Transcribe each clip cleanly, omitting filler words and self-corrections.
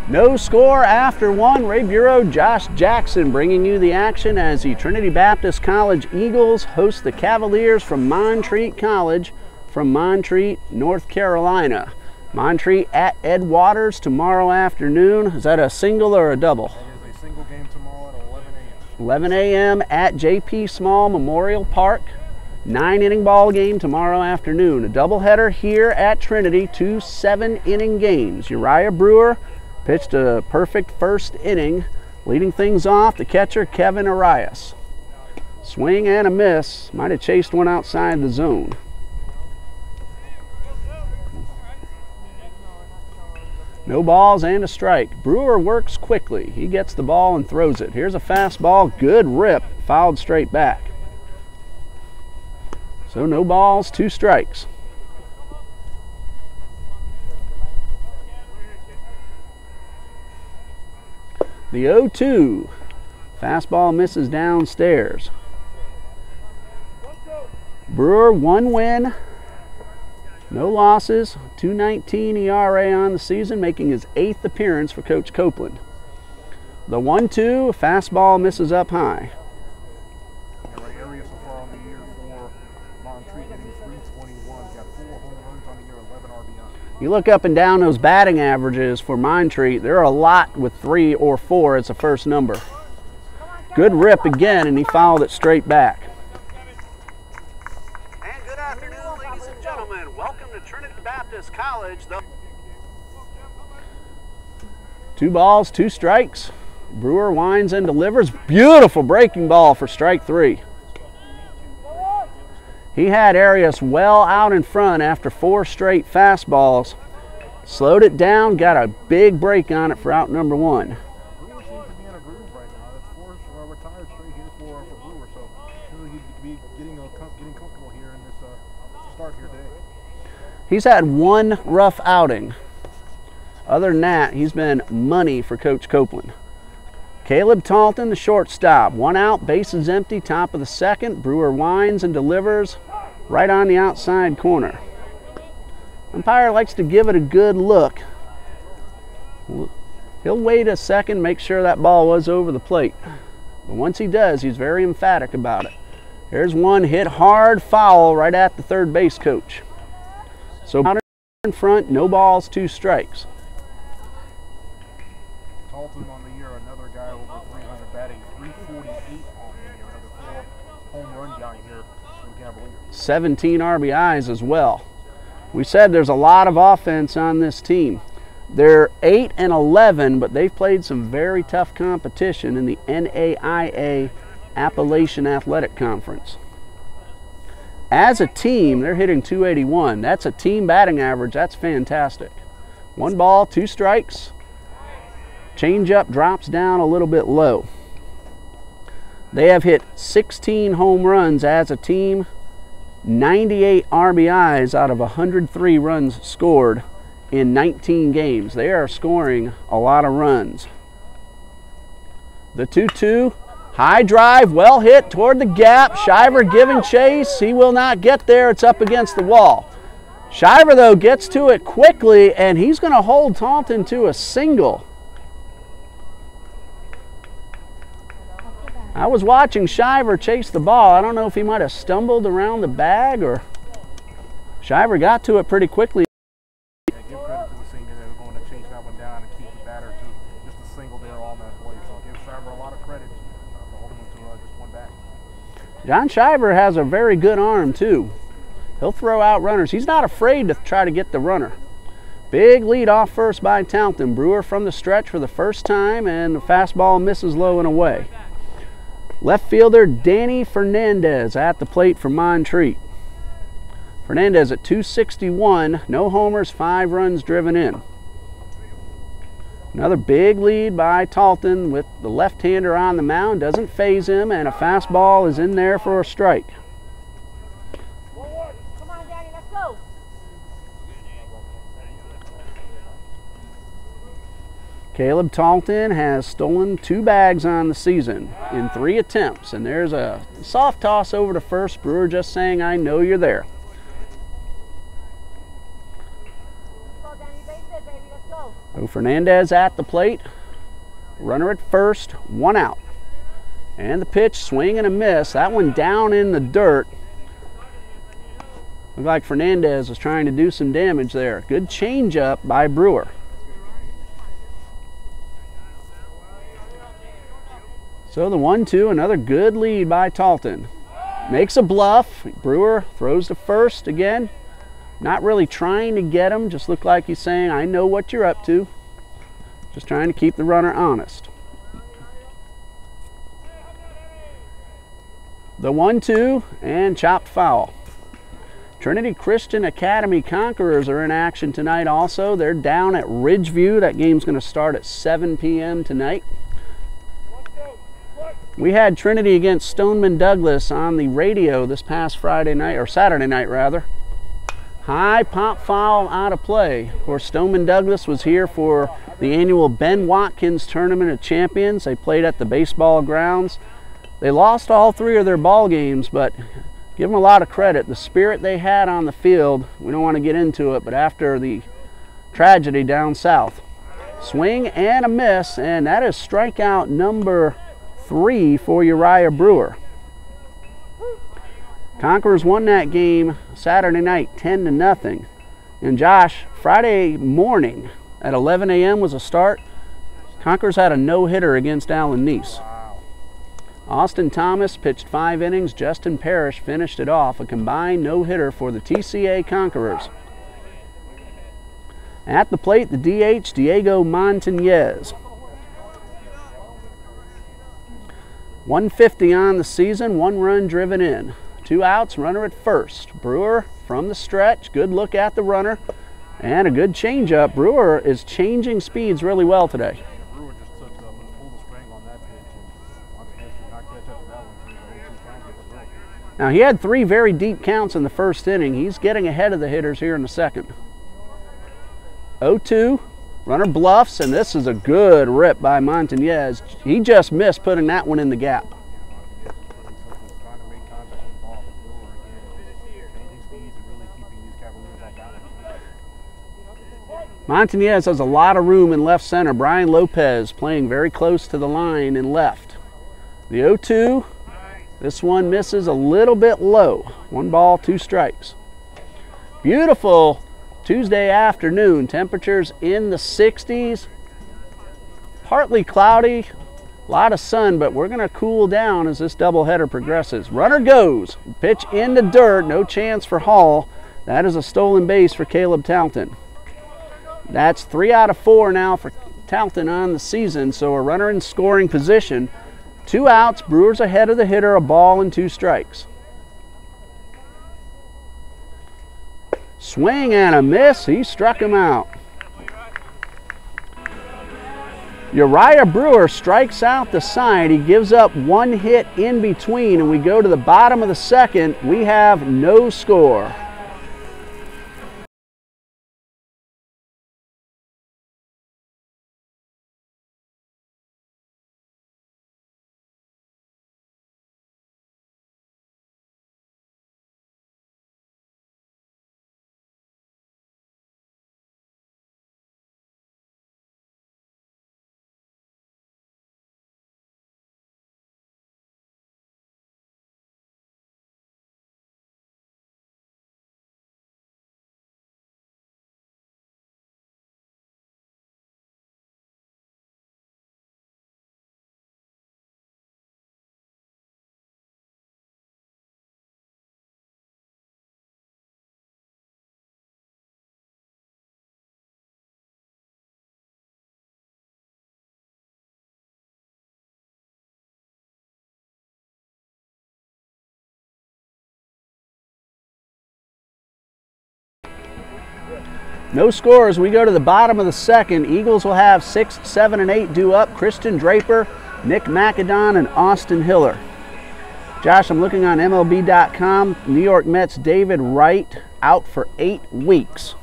No score after one. Ray Bureau, Josh Jackson bringing you the action as the Trinity Baptist College Eagles host the Cavaliers from Montreat College from Montreat, North Carolina. Montreat at Ed Waters tomorrow afternoon. Is that a single or a double? It is a single game tomorrow at 11 a.m. 11 a.m. at J.P. Small Memorial Park. 9-inning ball game tomorrow afternoon. A doubleheader here at Trinity, 2 7-inning games. Uriah Brewer pitched a perfect first inning, leading things off the catcher Kevin Arias. Swing and a miss, might have chased one outside the zone. No balls and a strike. Brewer works quickly. He gets the ball and throws it. Here's a fastball, good rip, fouled straight back. So no balls, 2 strikes. The 0-2. Fastball misses downstairs. Brewer, 1 win, no losses, 2.19 ERA on the season, making his 8th appearance for Coach Copeland. The 1-2, fastball misses up high. Area so far on the year for Montreat hitting 321. He's got 4 home runs on the year, 11 RBI. You look up and down those batting averages for Montreat, there are a lot with 3 or 4 as the first number. Good rip again, and he fouled it straight back. And good afternoon, ladies and gentlemen. Welcome to Trinity Baptist College. 2 balls, 2 strikes. Brewer winds and delivers. Beautiful breaking ball for strike 3. He had Arias well out in front after 4 straight fastballs. Slowed it down, got a big break on it for out number 1. Brewer seems to be in a groove right now. That's 4 retired straight here for Brewer, so really he'd be getting comfortable here in this start here today. He's had 1 rough outing. Other than that, he's been money for Coach Copeland. Caleb Talton, the shortstop. 1 out, bases empty, top of the 2nd. Brewer winds and delivers right on the outside corner. Umpire likes to give it a good look. He'll wait a second, make sure that ball was over the plate. But once he does, he's very emphatic about it. Here's one hit hard, foul right at the third base coach. So out in front, no balls, 2 strikes. Talton on the year, another guy over 300 batting, 348 on the year, another 4 home run guy here for the Cavaliers. 17 RBIs as well. We said there's a lot of offense on this team. They're 8-11, but they've played some very tough competition in the NAIA Appalachian Athletic Conference. As a team, they're hitting 281. That's a team batting average. That's fantastic. 1 ball, 2 strikes. Changeup drops down a little bit low. They have hit 16 home runs as a team, 98 RBIs out of 103 runs scored in 19 games. They are scoring a lot of runs. The 2-2, high drive, well hit toward the gap. Shiver giving chase. He will not get there. It's up against the wall. Shiver, though, gets to it quickly, and he's going to hold Talton to a single. I was watching Shiver chase the ball. I don't know if he might have stumbled around the bag or Shiver got to it pretty quickly. Yeah, give credit to the senior that are going to chase that one down and keep the batter to just a single there on that play. So give Shiver a lot of credit for holding him to just 1 back. John Shiver has a very good arm too. He'll throw out runners. He's not afraid to try to get the runner. Big lead off first by Talton. Brewer from the stretch for the first time, and the fastball misses low and away. Left fielder Danny Fernandez at the plate for Montreat. Fernandez at 261, no homers, 5 runs driven in. Another big lead by Talton with the left-hander on the mound, doesn't phase him, and a fastball is in there for a strike. Come on, Danny, let's go. Caleb Talton has stolen 2 bags on the season in 3 attempts, and there's a soft toss over to first. Brewer just saying, I know you're there. Let's go, Danny, base hit, baby, let's go. So Fernandez at the plate. Runner at first, 1 out. And the pitch, swing and a miss. That one down in the dirt. Looked like Fernandez was trying to do some damage there. Good changeup by Brewer. So the 1-2, another good lead by Talton. Makes a bluff. Brewer throws to first again. Not really trying to get him, just looked like he's saying, I know what you're up to. Just trying to keep the runner honest. The 1-2 and chopped foul. Trinity Christian Academy Conquerors are in action tonight also. They're down at Ridgeview. That game's going to start at 7 p.m. tonight. We had Trinity against Stoneman Douglas on the radio this past Friday night, or Saturday night rather. High pop foul out of play. Of course, Stoneman Douglas was here for the annual Ben Watkins Tournament of Champions. They played at the baseball grounds. They lost all 3 of their ball games, but give them a lot of credit. The spirit they had on the field, we don't want to get into it, but after the tragedy down south. Swing and a miss, and that is strikeout number 3 for Uriah Brewer. Conquerors won that game Saturday night 10-0. And Josh, Friday morning at 11 a.m. was a start. Conquerors had a no-hitter against Allen Nease. Austin Thomas pitched 5 innings. Justin Parrish finished it off. A combined no-hitter for the TCA Conquerors. At the plate, the DH, Diego Montañez. 150 on the season, 1 run driven in. 2 outs, runner at first. Brewer from the stretch. Good look at the runner. And a good changeup. Brewer is changing speeds really well today. Brewer just took pulled the string on that pitch, and Montañez did not catch up to that one. So it was 0-2 count for Brewer. Now he had 3 very deep counts in the first inning. He's getting ahead of the hitters here in the second. 0-2, runner bluffs, and this is a good rip by Montañez. He just missed putting that one in the gap. Trying to make contact with the ball, but Brewer again changing speeds and really keeping these Cavaliers off balance. Montañez has a lot of room in left center. Brian Lopez playing very close to the line in left. The 0-2, this one misses a little bit low. 1 ball, 2 strikes. Beautiful Tuesday afternoon. Temperatures in the 60s. Partly cloudy, a lot of sun, but we're going to cool down as this doubleheader progresses. Runner goes. Pitch in the dirt. No chance for Hall. That is a stolen base for Caleb Talton. That's 3 out of 4 now for Talton on the season, so a runner in scoring position. 2 outs, Brewers ahead of the hitter, a ball and 2 strikes. Swing and a miss, he struck him out. Uriah Brewer strikes out the side. He gives up 1 hit in between, and we go to the bottom of the second. We have no score. No scores. We go to the bottom of the second. Eagles will have 6, 7, and 8 due up. Christian Draper, Nick McAdon, and Austin Hiller. Josh, I'm looking on MLB.com. New York Mets David Wright out for 8 weeks.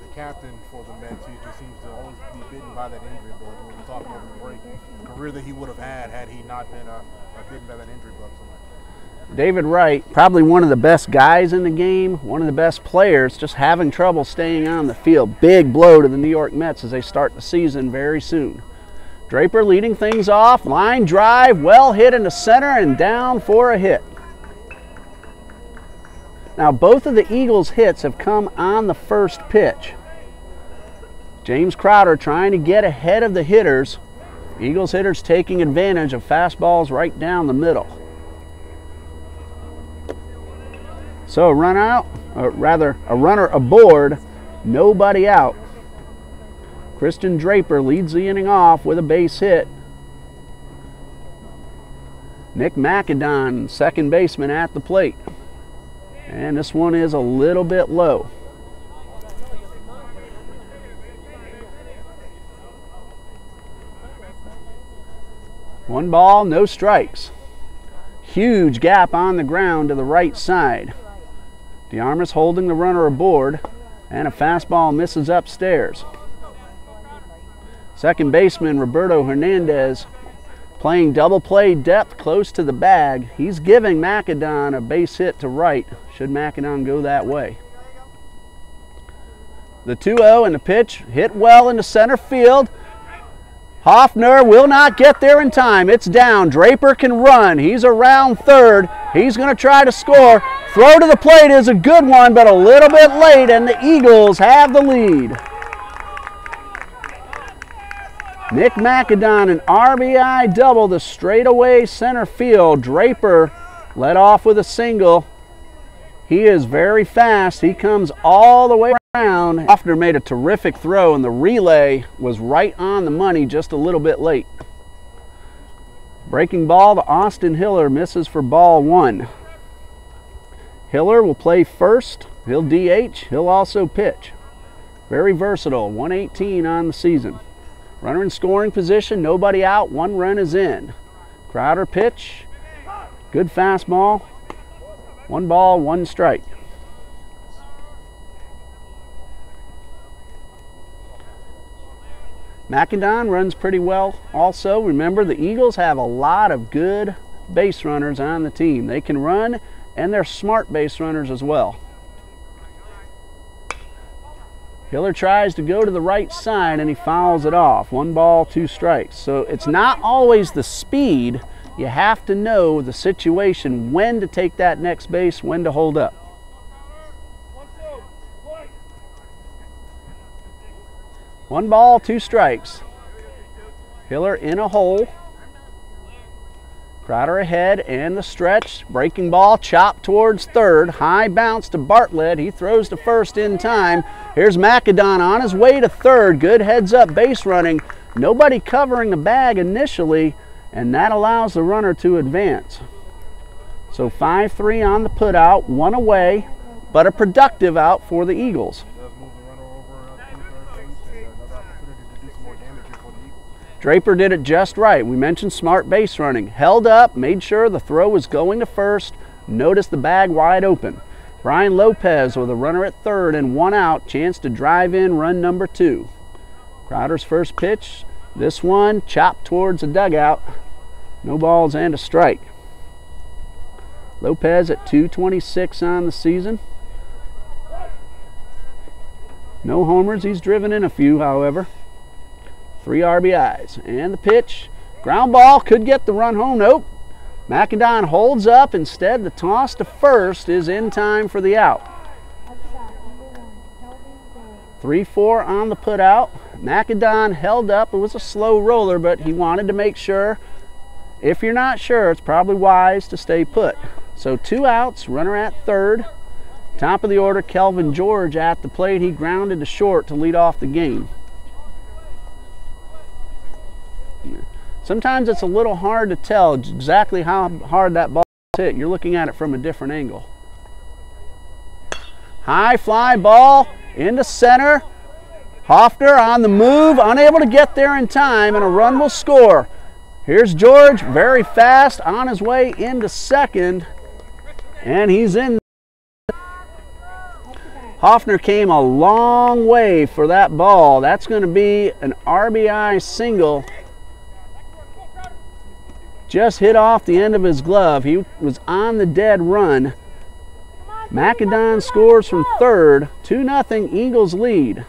The captain for the Mets, he just seems to always be bitten by that injury bug. We were talking over the break. The career that he would have had he not been bitten by that injury bug so much. David Wright, probably one of the best guys in the game, one of the best players, just having trouble staying on the field. Big blow to the New York Mets as they start the season very soon. Draper leading things off, line drive, well hit into center and down for a hit. Now both of the Eagles' hits have come on the first pitch. James Crowder trying to get ahead of the hitters. Eagles hitters taking advantage of fastballs right down the middle. So a run out, or rather a runner aboard, nobody out. Christian Draper leads the inning off with a base hit. Nick McAdon, second baseman, at the plate. And this one is a little bit low. One ball, no strikes. Huge gap on the ground to the right side. DeArmas holding the runner aboard, and a fastball misses upstairs. Second baseman Roberto Hernandez playing double play depth close to the bag. He's giving McAdon a base hit to right, should McAdon go that way. The 2-0 and the pitch hit well into center field. Hoffner will not get there in time. It's down. Draper can run. He's around third. He's going to try to score. Throw to the plate is a good one, but a little bit late, and the Eagles have the lead. Nick McAdon, an RBI double to straightaway center field. Draper led off with a single. He is very fast. He comes all the way around. Hoffner made a terrific throw, and the relay was right on the money, just a little bit late. Breaking ball to Austin Hiller, misses for ball one. Hiller will play first. He'll DH. He'll also pitch. Very versatile. 118 on the season. Runner in scoring position. Nobody out. One run is in. Crowder pitch. Good fastball. One ball, one strike. McAdon runs pretty well also. Remember, the Eagles have a lot of good base runners on the team. They can run, and they're smart base runners as well. Hiller tries to go to the right side, and he fouls it off. One ball, two strikes. So it's not always the speed. You have to know the situation, when to take that next base, when to hold up. One ball, two strikes. Hiller in a hole. Crowder ahead and the stretch. Breaking ball, chopped towards third. High bounce to Bartlett. He throws to first in time. Here's McAdon on his way to third. Good heads up base running. Nobody covering the bag initially, and that allows the runner to advance. So 5-3 on the put out, one away, but a productive out for the Eagles. Draper did it just right. We mentioned smart base running. Held up, made sure the throw was going to first. Noticed the bag wide open. Brian Lopez with a runner at third and one out. Chance to drive in run number 2. Crowder's first pitch. This one chopped towards the dugout. No balls and a strike. Lopez at 226 on the season. No homers. He's driven in a few, however. 3 RBIs. And the pitch. Ground ball. Could get the run home. Nope. McAdon holds up. Instead, the toss to first is in time for the out. 3-4 on the put out. McAdon held up. It was a slow roller, but he wanted to make sure. If you're not sure, it's probably wise to stay put. So 2 outs, runner at third. Top of the order, Kelvin George at the plate. He grounded to short to lead off the game. Sometimes it's a little hard to tell exactly how hard that ball is hit. You're looking at it from a different angle. High fly ball into center. Hoffner on the move, unable to get there in time, and a run will score. Here's George, very fast, on his way into second, and he's in. Hoffner came a long way for that ball. That's going to be an RBI single just hit off the end of his glove. He was on the dead run. Macedon scores from third. 2-0 Eagles lead.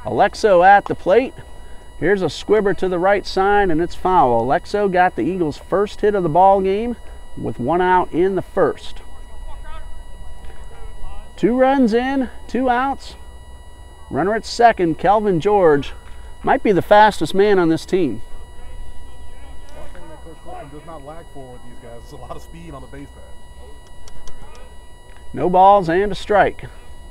Alexo at the plate. Here's a squibber to the right side, and it's foul. Alexo got the Eagles' first hit of the ball game with 1 out in the first. 2 runs in, 2 outs. Runner at second, Kelvin George, might be the fastest man on this team. One thing that Coach Copeland does not lag for with these guys is a lot of speed on the base paths. No balls and a strike.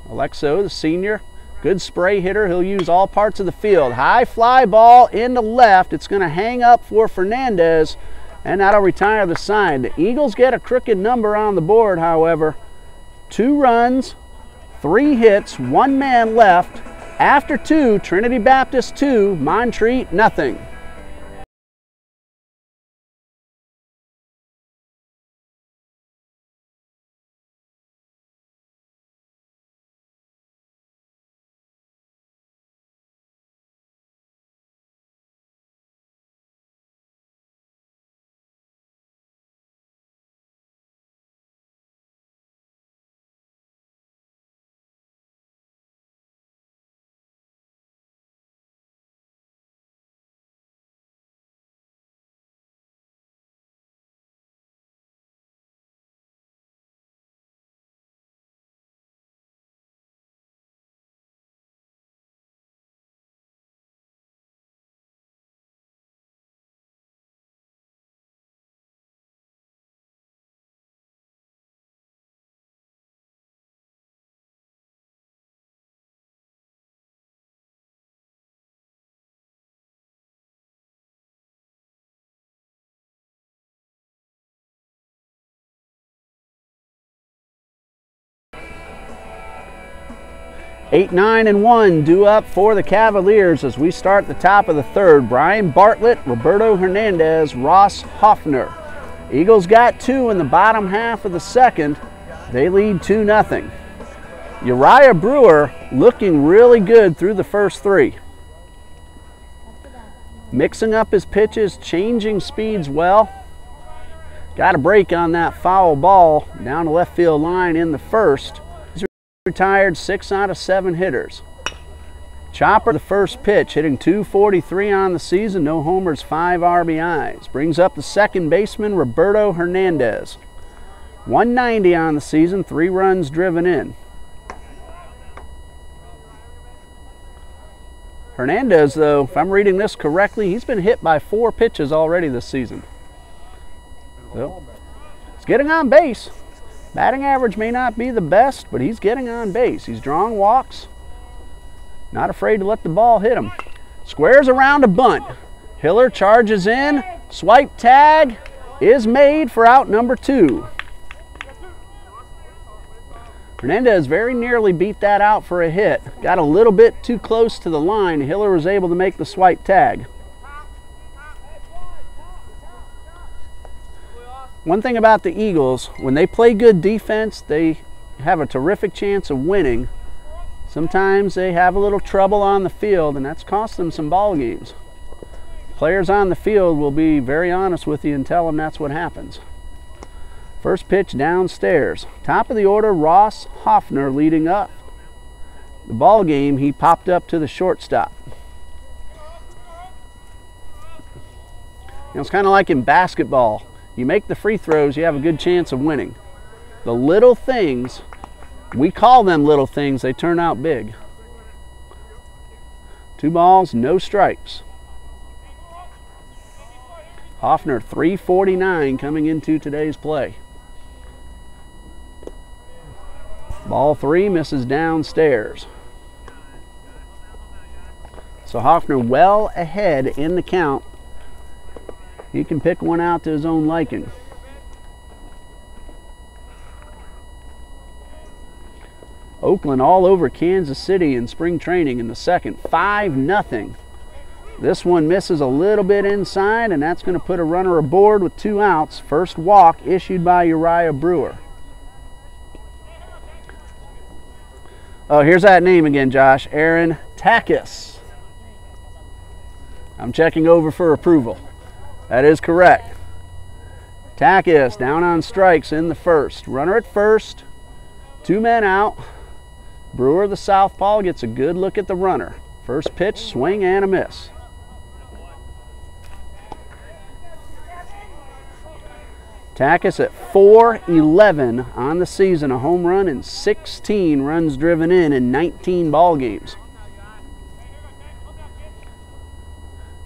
Alexo, the senior, good spray hitter. He'll use all parts of the field. High fly ball into left. It's going to hang up for Fernandez, and that'll retire the side. The Eagles get a crooked number on the board, however. 2 runs, 3 hits, 1 man left. After 2, Trinity Baptist 2, Montreat nothing. Eight, 9, and 1 due up for the Cavaliers as we start the top of the third. Brian Bartlett, Roberto Hernandez, Ross Hoffner. Eagles got 2 in the bottom half of the second. They lead 2-0. Uriah Brewer looking really good through the first 3. Mixing up his pitches, changing speeds well. Got a break on that foul ball down the left field line in the first. Retired 6 out of 7 hitters. Chopper, the first pitch, hitting .243 on the season, no homers, 5 RBIs. Brings up the second baseman, Roberto Hernandez. 190 on the season, 3 runs driven in. Hernandez, though, if I'm reading this correctly, he's been hit by 4 pitches already this season. So, he's getting on base. Batting average may not be the best, but he's getting on base. He's drawing walks. Not afraid to let the ball hit him. Squares around a bunt. Hiller charges in. Swipe tag is made for out number 2. Hernandez very nearly beat that out for a hit. Got a little bit too close to the line. Hiller was able to make the swipe tag. One thing about the Eagles, when they play good defense, they have a terrific chance of winning. Sometimes they have a little trouble on the field, and that's cost them some ball games. Players on the field will be very honest with you and tell them that's what happens. First pitch downstairs. Top of the order, Ross Hoffner leading up. The ball game, he popped up to the shortstop. You know, it's kind of like in basketball. You make the free throws, you have a good chance of winning. The little things, we call them little things, they turn out big. 2 balls, no strikes. Hoffner, 349 coming into today's play. Ball 3 misses downstairs. So Hoffner well ahead in the count. He can pick one out to his own liking. Oakland all over Kansas City in spring training in the second. 5-0. This one misses a little bit inside, and that's going to put a runner aboard with 2 outs. First walk issued by Uriah Brewer. Oh, here's that name again, Josh. Aaron Takis. I'm checking over for approval. That is correct. Takis down on strikes in the first. Runner at first, 2 men out. Brewer, the southpaw, gets a good look at the runner. First pitch, swing and a miss. Takis at .411 on the season, a home run and 16 runs driven in 19 ball games.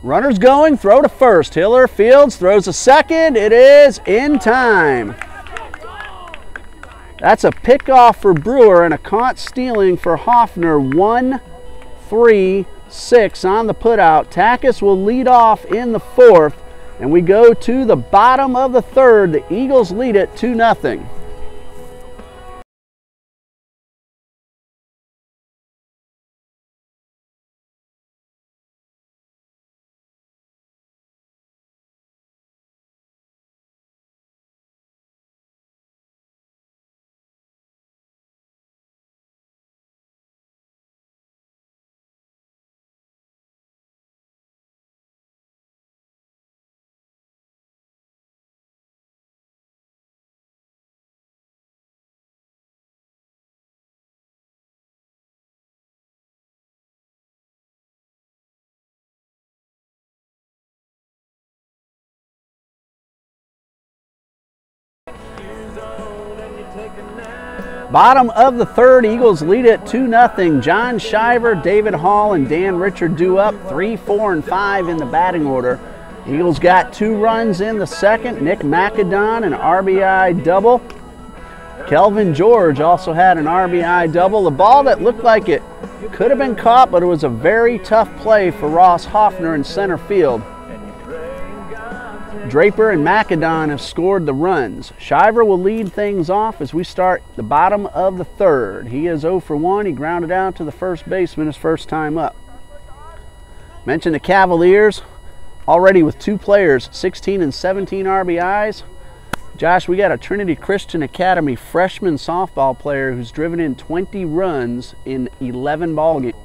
Runner's going, throw to first. Hiller fields, throws a second. It is in time. That's a pickoff for Brewer and a caught stealing for Hoffner. 1-3-6 on the putout. Takis will lead off in the fourth, and we go to the bottom of the third. The Eagles lead it 2-0. Bottom of the third, Eagles lead it 2-0. John Shiver, David Hall, and Dan Richard due up 3, 4, and 5 in the batting order. Eagles got 2 runs in the second. Nick McAdon, an RBI double. Kelvin George also had an RBI double. The ball that looked like it could have been caught, but it was a very tough play for Ross Hoffner in center field. Draper and McAdon have scored the runs. Shiver will lead things off as we start the bottom of the third. He is 0 for 1. He grounded out to the first baseman his first time up. Mentioned the Cavaliers already with 2 players, 16 and 17 RBIs. Josh, we got a Trinity Christian Academy freshman softball player who's driven in 20 runs in 11 ball games.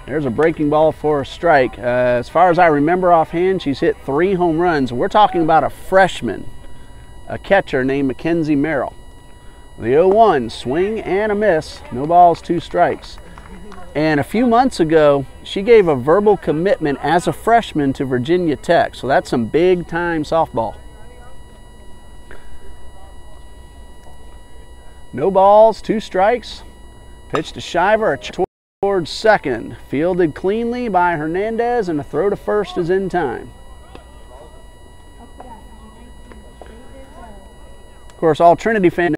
There's a breaking ball for a strike. As far as I remember offhand, she's hit 3 home runs. We're talking about a freshman, a catcher named Mackenzie Merrill. The 0-1, swing and a miss. No balls, 2 strikes. And a few months ago, she gave a verbal commitment as a freshman to Virginia Tech. So that's some big-time softball. No balls, 2 strikes. Pitch to Shiver, towards second. Fielded cleanly by Hernandez, and a throw to first is in time. Of course, all Trinity fans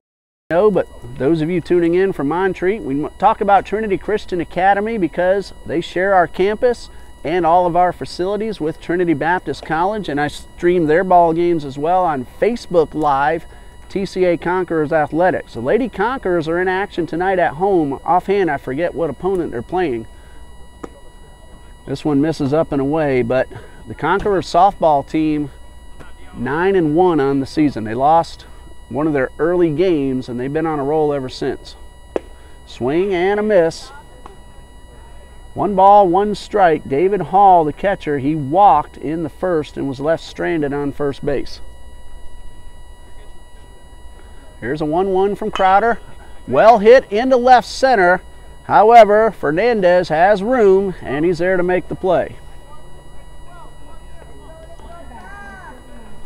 know, but those of you tuning in from Montreat, we talk about Trinity Christian Academy because they share our campus and all of our facilities with Trinity Baptist College, and I stream their ball games as well on Facebook Live, TCA Conquerors Athletics. The Lady Conquerors are in action tonight at home. Offhand, I forget what opponent they're playing. This one misses up and away, but the Conquerors softball team, 9-1 on the season. They lost one of their early games, and they've been on a roll ever since. Swing and a miss. 1 ball, 1 strike. David Hall, the catcher, he walked in the first and was left stranded on first base. Here's a 1-1 from Crowder. Well hit into left center. However, Fernandez has room, and he's there to make the play.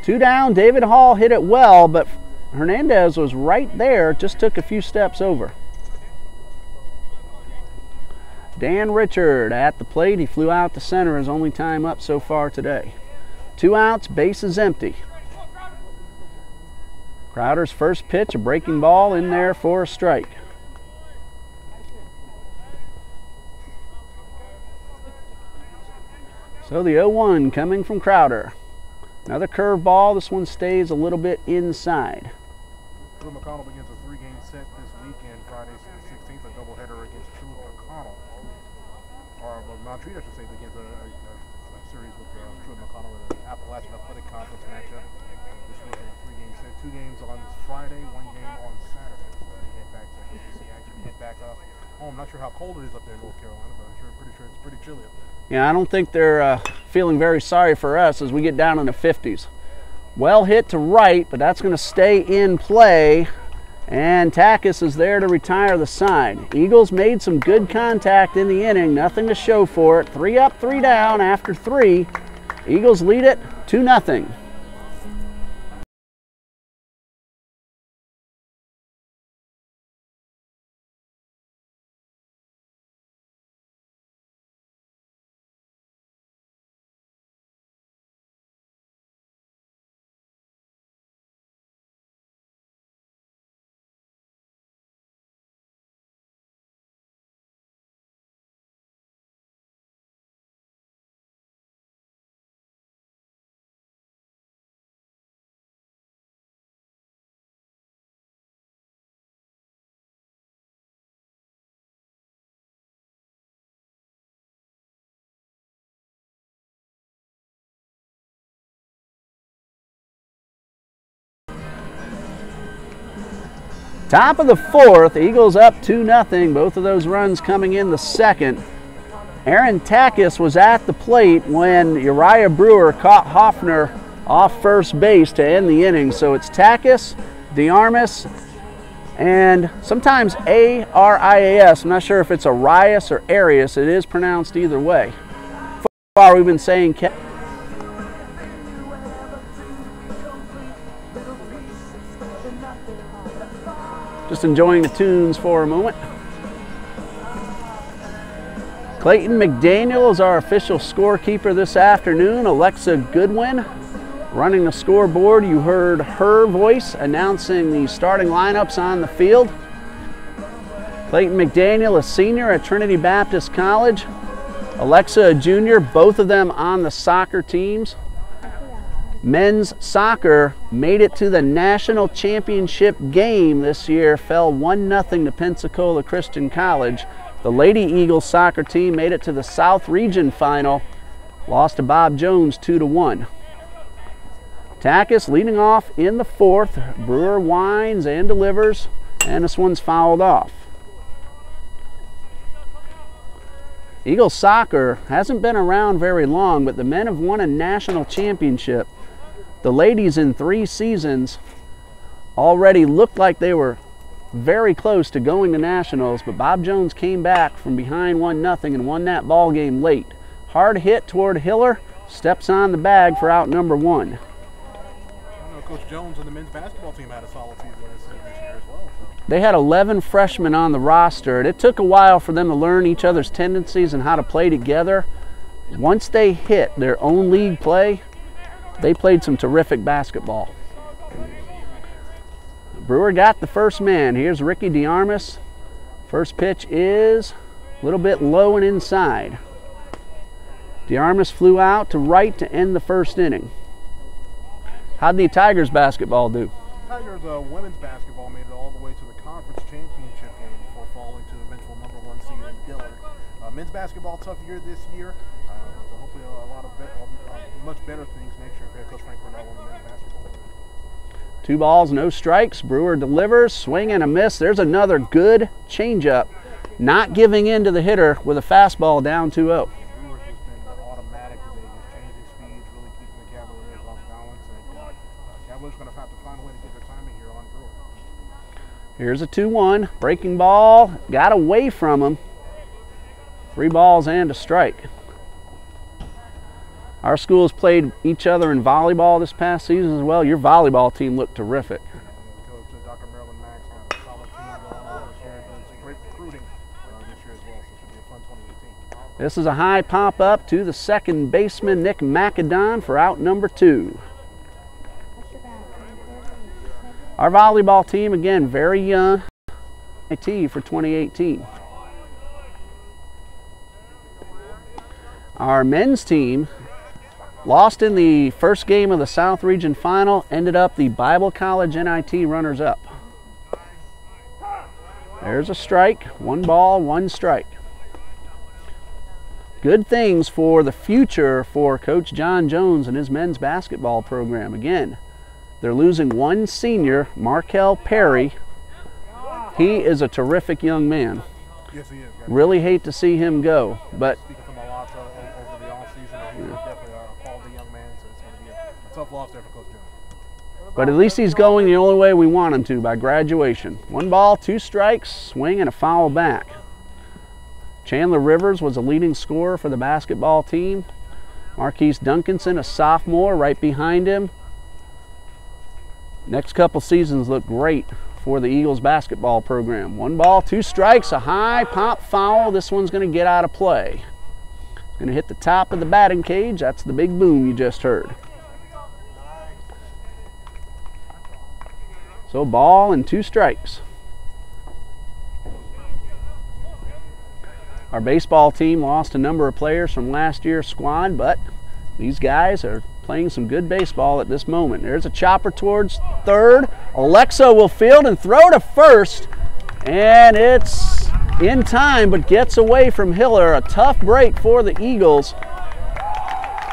2 down, David Hall hit it well, but Hernandez was right there, just took a few steps over. Dan Richard at the plate. He flew out to center, his only time up so far today. 2 outs, bases empty. Crowder's first pitch, a breaking ball in there for a strike. So the 0-1 coming from Crowder. Another curveball. This one stays a little bit inside. Drew McConnell begins a 3-game set this weekend, Friday the 16th, a doubleheader against Drew McConnell. Or Montreat, I should say, begins a series with Drew McConnell in an Appalachian Athletic Conference matchup. This weekend, a 3-game set. 2 games on Friday, 1 game on Saturday. So they head back to ACC action, head back up Oh, I'm not sure how cold it is up there in North Carolina, but I'm pretty sure it's pretty chilly up there. Yeah, I don't think they're feeling very sorry for us as we get down in the 50s. Well hit to right, but that's going to stay in play. And Takis is there to retire the side. Eagles made some good contact in the inning. Nothing to show for it. 3 up, 3 down after 3. Eagles lead it 2-0. Top of the 4th, Eagles up 2-0. Both of those runs coming in the second. Aaron Takis was at the plate when Uriah Brewer caught Hoffner off first base to end the inning. So it's Takis, DeArmas, and sometimes A-R-I-A-S. I'm not sure if it's Arias or Arias. It is pronounced either way. So far we've been saying just enjoying the tunes for a moment. Clayton McDaniel is our official scorekeeper this afternoon. Alexa Goodwin running the scoreboard. You heard her voice announcing the starting lineups on the field. Clayton McDaniel, a senior at Trinity Baptist College. Alexa, a junior, both of them on the soccer teams. Men's soccer made it to the national championship game this year, fell 1-0 to Pensacola Christian College. The Lady Eagles soccer team made it to the South Region final, lost to Bob Jones 2-1. Takis leading off in the 4th. Brewer winds and delivers, and this one's fouled off. Eagles soccer hasn't been around very long, but the men have won a national championship. The ladies in 3 seasons already looked like they were very close to going to nationals, but Bob Jones came back from behind 1-0 and won that ball game late. Hard hit toward Hiller, steps on the bag for out number 1. I know Coach Jones and the men's basketball team had a solid season this year as well. So. They had 11 freshmen on the roster, and it took a while for them to learn each other's tendencies and how to play together. Once they hit their own league play, they played some terrific basketball. Brewer got the first man. Here's Ricky DeArmas. First pitch is a little bit low and inside. DeArmas flew out to right to end the first inning. How'd the Tigers basketball do? Tigers women's basketball made it all the way to the conference championship game before falling to eventual #1 seed in Dillard. Men's basketball, tough year this year. Hopefully a lot of much better things next year for Coach Frank Burnell on the men's basketball team. 2 balls, no strikes. Brewer delivers, swing and a miss. There's another good changeup. Not giving in to the hitter with a fastball down 2-0. Brewer's just been automatic today, just changing speeds, really keeping the Cavaliers off balance. And Cavaliers going to have to find a way to get their timing here on Brewer. Here's a 2-1. Breaking ball, got away from him. 3 balls and a strike. Our schools played each other in volleyball this past season as well. Your volleyball team looked terrific. Coach Dr. Marilyn Max got a solid team going on this year. It's great recruiting this year as well, so it should be a fun 2018. This is a high pop up to the second baseman, Nick McAdon, for out number 2. Our volleyball team, again, very young. IT for 2018. Our men's team lost in the first game of the South Region Final, ended up the Bible College NIT runners-up. There's a strike, 1 ball, 1 strike. Good things for the future for Coach John Jones and his men's basketball program. Again, they're losing 1 senior, Markel Perry. He is a terrific young man. Yes, he is. Really hate to see him go, but Speaking from a lot over the offseason, he's definitely a quality young man, so it's going to be a tough loss there for Coach Jones. But at least he's going the only way we want him to, by graduation. 1 ball, 2 strikes, swing, and a foul back. Chandler Rivers was a leading scorer for the basketball team. Marquise Duncanson, a sophomore, right behind him. Next couple seasons look great for the Eagles basketball program. 1 ball, 2 strikes, a high pop foul. This one's going to get out of play. It's going to hit the top of the batting cage. That's the big boom you just heard. So ball and 2 strikes. Our baseball team lost a number of players from last year's squad, but these guys are playing some good baseball at this moment. There's a chopper towards third. Alexo will field and throw to first, and it's in time, but gets away from Hiller. A tough break for the Eagles.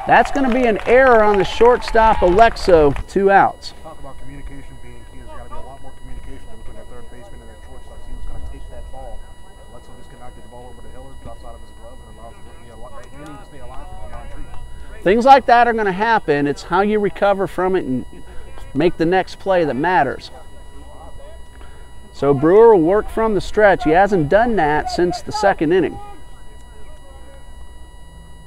That's going to be an error on the shortstop, Alexo. 2 outs. Talk about communication being key. There's got to be a lot more communication between that third baseman and that shortstop. He was going to take that ball. Alexo just cannot get the ball over to Hiller, drops out of his glove, and allows the inning to stay alive for Montreat. Things like that are going to happen. It's how you recover from it and make the next play that matters. So Brewer will work from the stretch. He hasn't done that since the 2nd inning.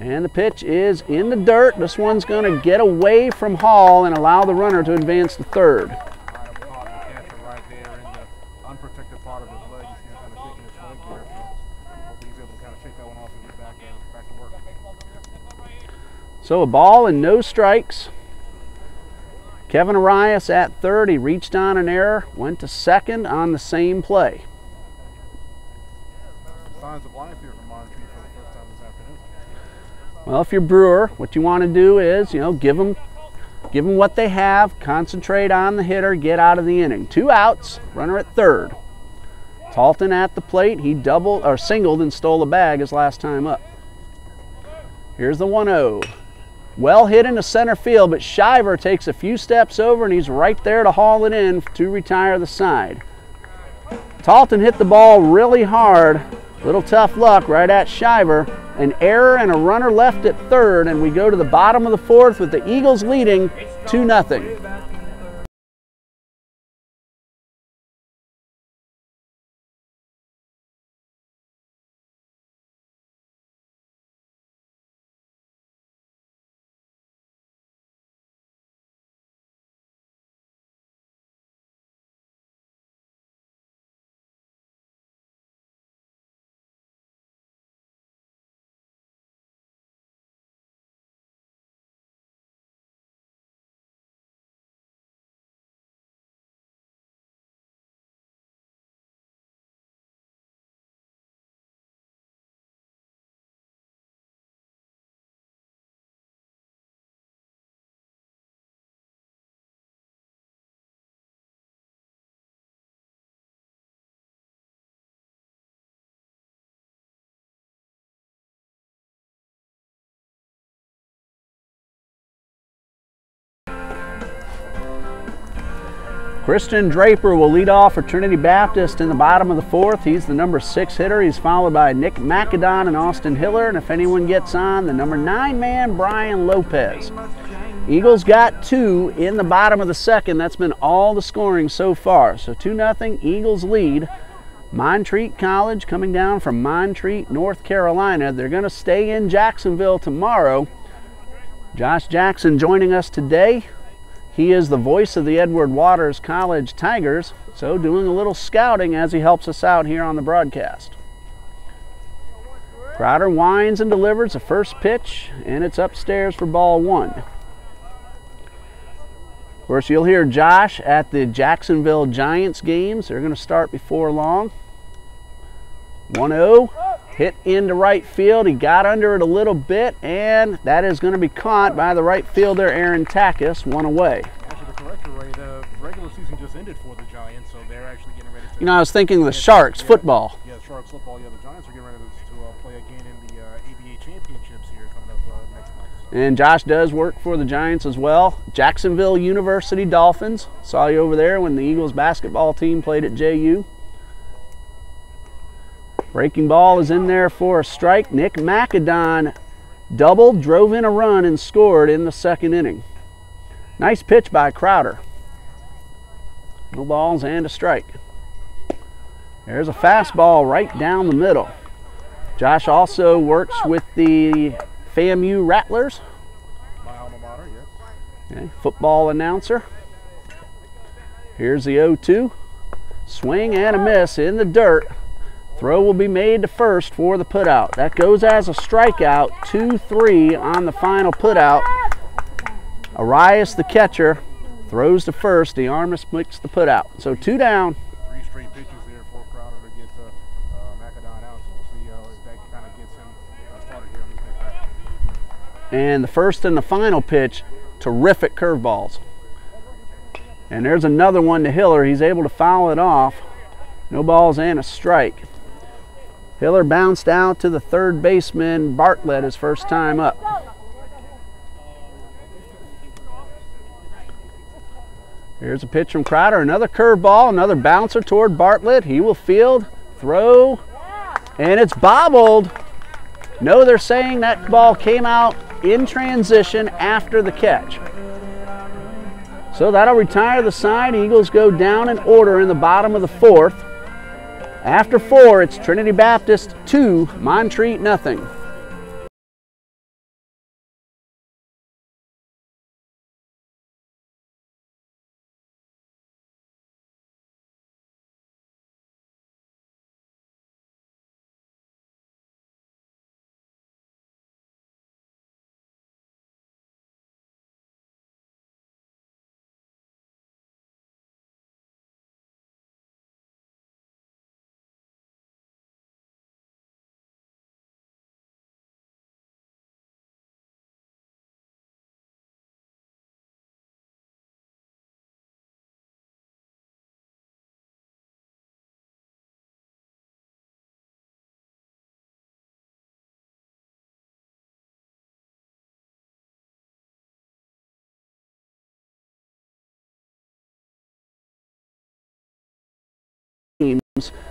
And the pitch is in the dirt. This one's going to get away from Hall and allow the runner to advance to third. Right there in the unprotected part of his leg. You see him kind of shaking his leg here. So hopefully he's able to kind of shake that one off and get back to work. So a ball and no strikes. Kevin Arias at third. He reached on an error, went to second on the same play. Signs of life here from Montreat for the first time this afternoon. Well, if you're Brewer, what you want to do is, give them what they have, concentrate on the hitter, get out of the inning. 2 outs, runner at third. Talton at the plate. He singled and stole a bag his last time up. Here's the 1-0. Well hit into center field, but Shiver takes a few steps over and he's right there to haul it in to retire the side. Talton hit the ball really hard. Little tough luck right at Shiver. An error and a runner left at third, and we go to the bottom of the 4th with the Eagles leading 2-0. Christian Draper will lead off for Trinity Baptist in the bottom of the 4th. He's the number 6 hitter. He's followed by Nick McAdon and Austin Hiller. And if anyone gets on, the number 9 man, Brian Lopez. Eagles got 2 in the bottom of the 2nd. That's been all the scoring so far. So 2-0, Eagles lead. Montreat College coming down from Montreat, North Carolina. They're going to stay in Jacksonville tomorrow. Josh Jackson joining us today. He is the voice of the Edward Waters College Tigers, so doing a little scouting as he helps us out here on the broadcast. Crowder winds and delivers the first pitch, and it's upstairs for ball 1. Of course, you'll hear Josh at the Jacksonville Giants games. They're going to start before long. 1-0, hit into right field. He got under it a little bit, and that is going to be caught by the right fielder, Aaron Takis, 1 away. Actually, the corrector, Ray, the regular season just ended for the Giants, so they're actually getting ready to... I was thinking the Sharks football. Yeah, Sharks football. Yeah, the Giants are getting ready to play again in the ABA championships here coming up next month. So. And Josh does work for the Giants as well. Jacksonville University Dolphins. Saw you over there when the Eagles basketball team played at JU. Breaking ball is in there for a strike. Nick McAdon doubled, drove in a run, and scored in the second inning. Nice pitch by Crowder. No balls and a strike. There's a fastball right down the middle. Josh also works with the FAMU Rattlers. My alma mater, yes. Okay, football announcer. Here's the 0-2. Swing and a miss in the dirt. Throw will be made to first for the putout. That goes as a strikeout, 2-3 on the final putout. Arias, the catcher, throws to first. DeArmas makes the putout. So 2 down. 3 straight pitches there for Crowder to get McAdon out. So we'll see if that kind of gets him started here on this next back. And the first and the final pitch, terrific curveballs. And there's another one to Hiller. He's able to foul it off. No balls and a strike. Hiller bounced out to the third baseman, Bartlett, his first time up. Here's a pitch from Crowder, another curveball, another bouncer toward Bartlett. He will field, throw, and it's bobbled. No, they're saying that ball came out in transition after the catch. So that'll retire the side. Eagles go down in order in the bottom of the 4th. After 4, it's Trinity Baptist 2, Montreat nothing.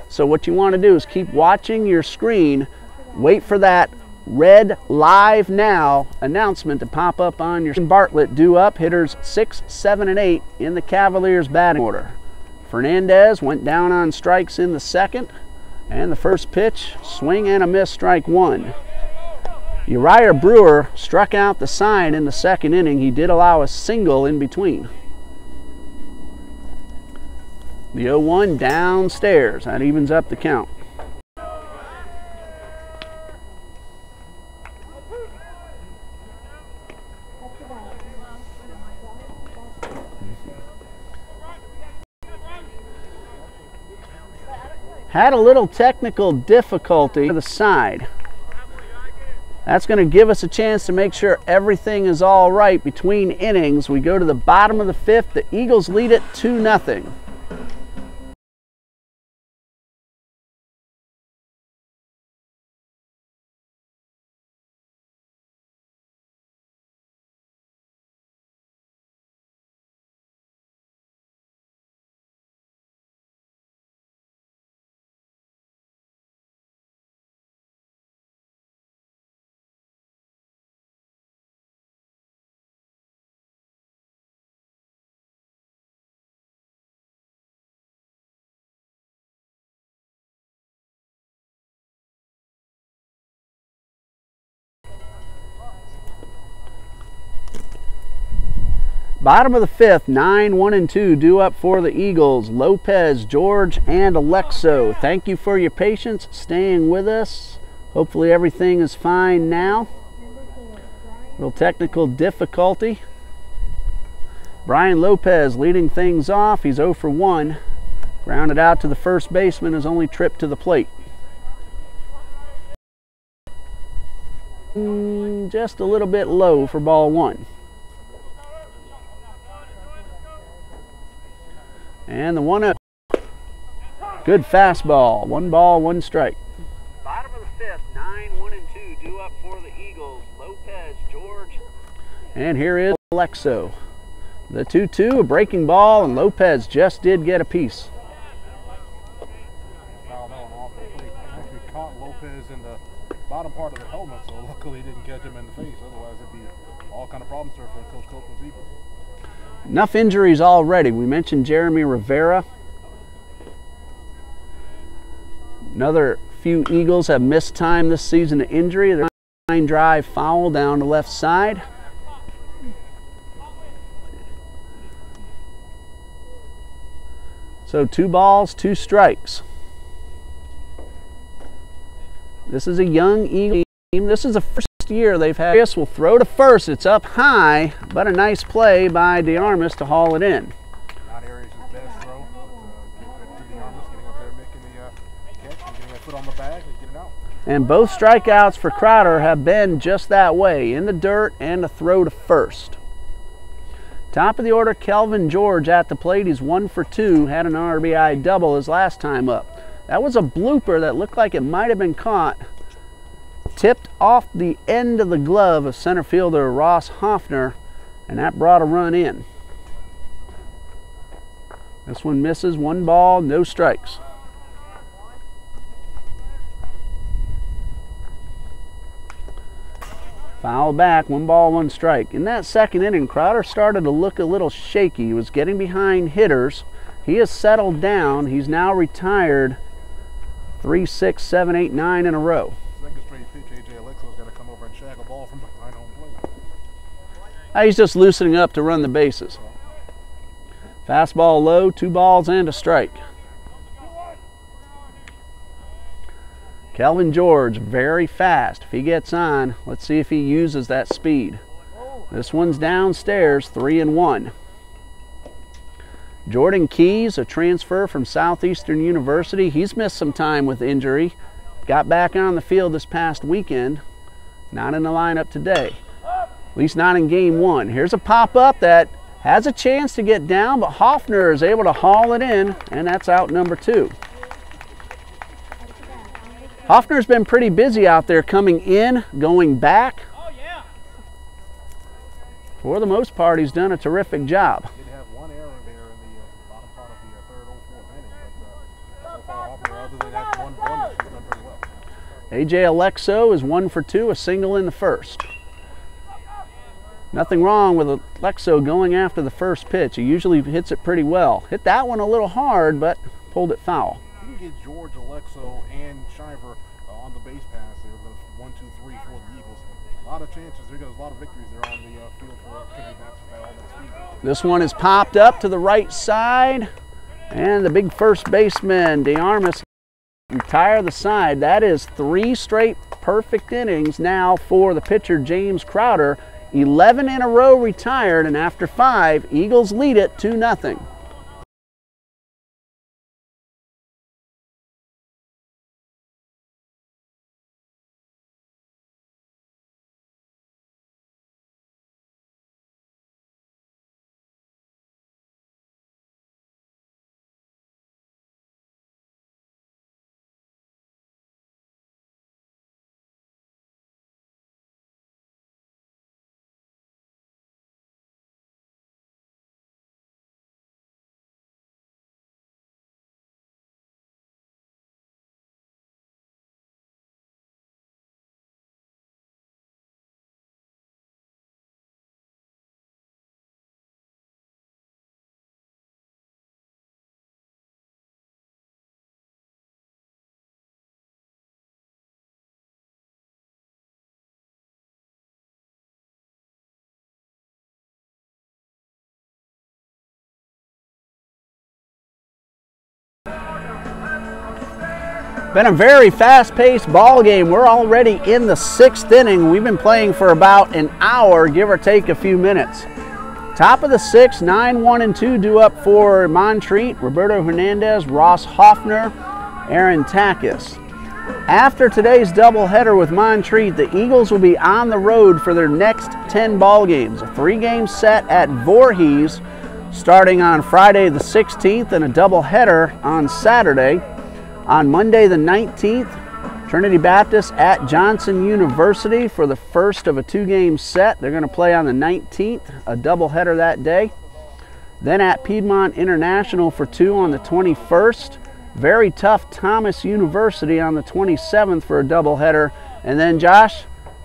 So what you want to do is keep watching your screen, wait for that red live now announcement to pop up on your screen. Bartlett due up, hitters 6, 7, and 8 in the Cavaliers batting order. Fernandez went down on strikes in the second, and the first pitch, swing and a miss, strike 1. Uriah Brewer struck out the side in the second inning. He did allow a single in between. The 0-1 downstairs. That evens up the count. Had a little technical difficulty to the side. That's going to give us a chance to make sure everything is all right between innings. We go to the bottom of the 5th. The Eagles lead it 2-0. Bottom of the 5th, 9, 1, and 2 due up for the Eagles. Lopez, George, and Alexo. Thank you for your patience, staying with us. Hopefully everything is fine now. Little technical difficulty. Brian Lopez leading things off. He's 0 for 1. Grounded out to the first baseman, his only trip to the plate. Just a little bit low for ball 1. And the 1-0. Good fastball. 1 ball, 1 strike. Bottom of the 5th, 9, 1, and 2 due up for the Eagles. Lopez, George. And here is Alexo. The 2-2, a breaking ball, and Lopez just did get a piece. Foul that one off the plate. Actually caught Lopez in the bottom part of the helmet, so luckily he didn't catch him in the face. Otherwise, it'd be all kind of problems there for Coach Copeland's Eagles. Enough injuries already. We mentioned Jeremy Rivera. Another few Eagles have missed time this season to injury. Their line drive foul down the left side. So 2 balls, 2 strikes. This is a young Eagle team. This is the first year they've had. Chris will throw to first. It's up high, but a nice play by DeArmas to haul it in. Not Arias' best throw. To DeArmas getting up there, making the catch, and getting that foot on the bag and getting out. And both strikeouts for Crowder have been just that way, in the dirt and a throw to first. Top of the order, Kelvin George at the plate. He's 1 for 2, had an RBI double his last time up. That was a blooper that looked like it might have been caught. Tipped off the end of the glove of center fielder Ross Hoffner, and that brought a run in. This one misses, 1 ball, no strikes. Foul back, 1 ball, 1 strike. In that second inning, Crowder started to look a little shaky. He was getting behind hitters. He has settled down. He's now retired 3, 6, 7, 8, 9 in a row. Second straight pitch, A.J. Alexo's got to come over and shag a ball from behind home plate. He's just loosening up to run the bases. Fastball low, 2 balls and a strike. Kelvin George, very fast. If he gets on, let's see if he uses that speed. This one's downstairs, 3-1. Jordan Keys, a transfer from Southeastern University. He's missed some time with injury. Got back on the field this past weekend. Not in the lineup today. At least not in game 1. Here's a pop-up that has a chance to get down, but Hoffner is able to haul it in, and that's out number 2. Hoffner's been pretty busy out there, coming in, going back. For the most part, he's done a terrific job. Did have 1 error there in the bottom part of the third or fourth inning, but so far, Hoffner, other than that 1 run, he's done pretty well. A.J. Alexo is 1 for 2, a single in the first. Nothing wrong with Alexo going after the first pitch. He usually hits it pretty well. Hit that one a little hard, but pulled it foul. You can get George, Alexo, and Shiver on the base pass there, the 1, 2, 3 for the Eagles. A lot of chances. There's a lot of victories there on the field for Trinity Baptist with all that speed. This one is popped up to the right side, and the big first baseman, DeArmas, retire the side. That is 3 straight perfect innings now for the pitcher, James Crowder. 11 in a row retired, and after 5, Eagles lead it 2-0. Been a very fast-paced ball game. We're already in the 6th inning. We've been playing for about an hour, give or take a few minutes. Top of the 6th, 9-1-2 due up for Montreat. Roberto Hernandez, Ross Hoffner, Aaron Takis. After today's doubleheader with Montreat, the Eagles will be on the road for their next 10 ball games. A 3-game set at Voorhees starting on Friday the 16th and a doubleheader on Saturday. On Monday the 19th, Trinity Baptist at Johnson University for the first of a 2-game set. They're going to play on the 19th, a doubleheader that day. Then at Piedmont International for 2 on the 21st. very tough Thomas University on the 27th for a doubleheader. And then, Josh,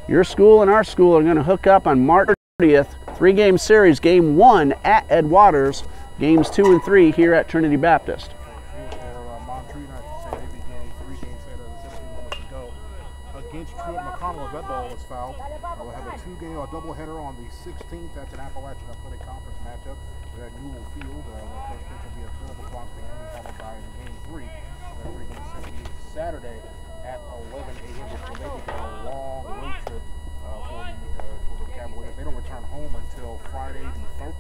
your school and our school are going to hook up on March 30th, 3-game series, game 1 at Ed Waters, games 2 and 3 here at Trinity Baptist. For Montreat, I should say, they began a 3-game set as 17 moments ago against Truett McConnell. That ball was fouled. We'll have a 2-game doubleheader on the 16th. That's an Appalachian Athletic Conference matchup. We're at Newell Field. The first pitch will be at 12 o'clock p.m. followed by game 3. That 3-game set will be Saturday at 11 a.m. This will maybe be a long road trip for the Cavaliers. They don't return home until Friday the 3rd.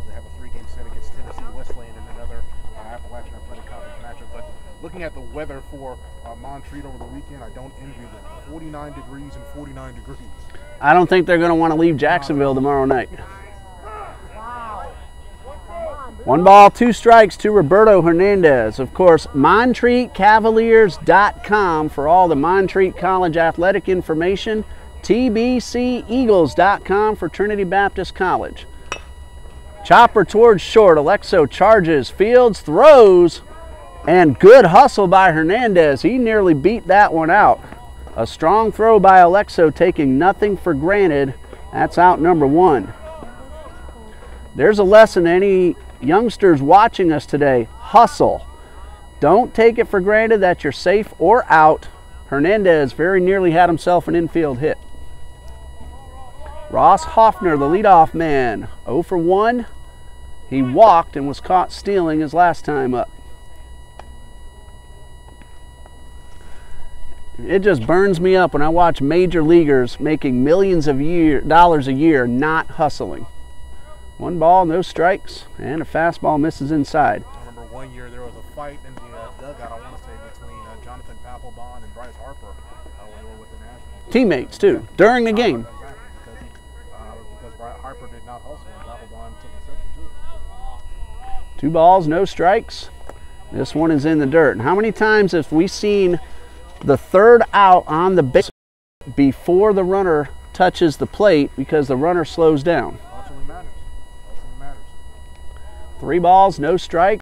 They have a 3-game set against Tennessee Wesleyan and another Appalachian Athletic Conference matchup. But looking at the weather for Montreat over the weekend, I don't envy them. 49 degrees and 49 degrees. I don't think they're going to want to leave Jacksonville tomorrow night. 1 ball, 2 strikes to Roberto Hernandez. Of course, MontreatCavaliers.com for all the Montreat College athletic information. TBCEagles.com for Trinity Baptist College. Chopper towards short. Alexo charges, fields, throws, and good hustle by Hernandez. He nearly beat that one out. A strong throw by Alexo, taking nothing for granted. That's out number 1. There's a lesson to any youngsters watching us today. Hustle. Don't take it for granted that you're safe or out. Hernandez very nearly had himself an infield hit. Ross Hoffner, the leadoff man, 0 for 1. He walked and was caught stealing his last time up. It just burns me up when I watch major leaguers making millions of dollars a year not hustling. 1 ball, no strikes, and a fastball misses inside. I remember one year there was a fight in the dugout, I want to say, between Jonathan Papelbon and Bryce Harper when they were with the Nationals. Teammates, too, during the game. Exactly, because Harper did not hustle and Papelbon took exception to it. 2 balls, no strikes. This one is in the dirt. And how many times have we seen the 3rd out on the base before the runner touches the plate because the runner slows down? 3 balls, no strike.